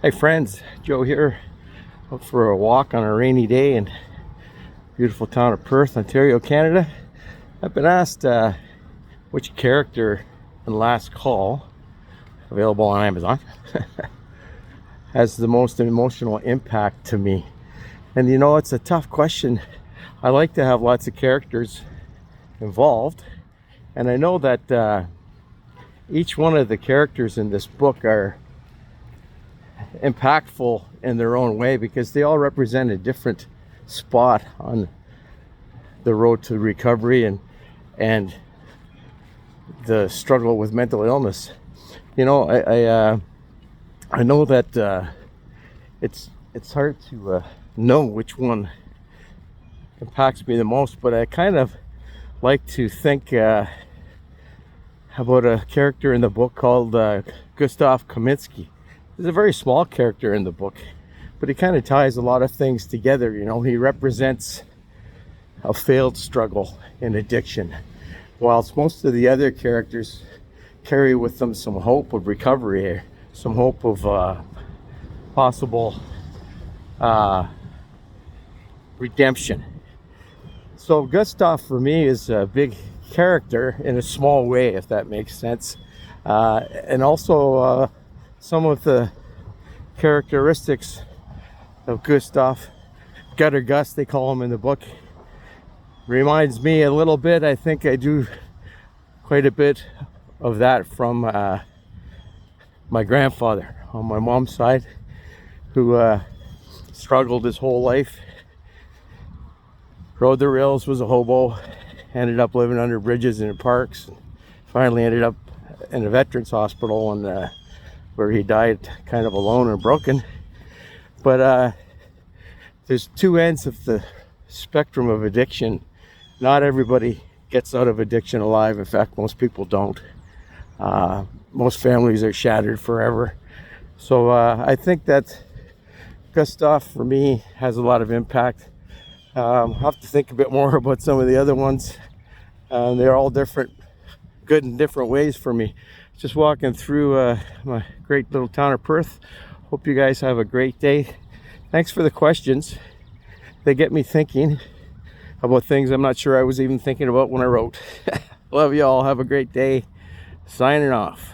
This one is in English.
Hey friends, Joe here, out for a walk on a rainy day in beautiful town of Perth, Ontario, Canada. I've been asked which character in Last Call, available on Amazon, has the most emotional impact to me. And you know, it's a tough question. I like to have lots of characters involved, and I know that each one of the characters in this book are impactful in their own way because they all represent a different spot on the road to recovery and the struggle with mental illness. You know, I know that it's hard to know which one impacts me the most, but I kind of like to think about a character in the book called Gustav Kaminsky. He's a very small character in the book, but he kind of ties a lot of things together. You know, he represents a failed struggle in addiction, whilst most of the other characters carry with them some hope of recovery, some hope of possible redemption. So Gustav for me is a big character in a small way, if that makes sense, and also some of the characteristics of Gustav, Gutter Gus they call him in the book, reminds me a little bit. I think I do quite a bit of that from my grandfather on my mom's side, who struggled his whole life, rode the rails, was a hobo, ended up living under bridges and in parks, and finally ended up in a veterans hospital, and where he died kind of alone and broken. But there's two ends of the spectrum of addiction. Not everybody gets out of addiction alive. In fact, most people don't. Most families are shattered forever. So I think that Gustav for me has a lot of impact. I'll have to think a bit more about some of the other ones. They're all different, good in different ways for me. Just walking through my great little town of Perth. Hope you guys have a great day. Thanks for the questions. They get me thinking about things I'm not sure I was even thinking about when I wrote. Love you all. Have a great day. Signing off.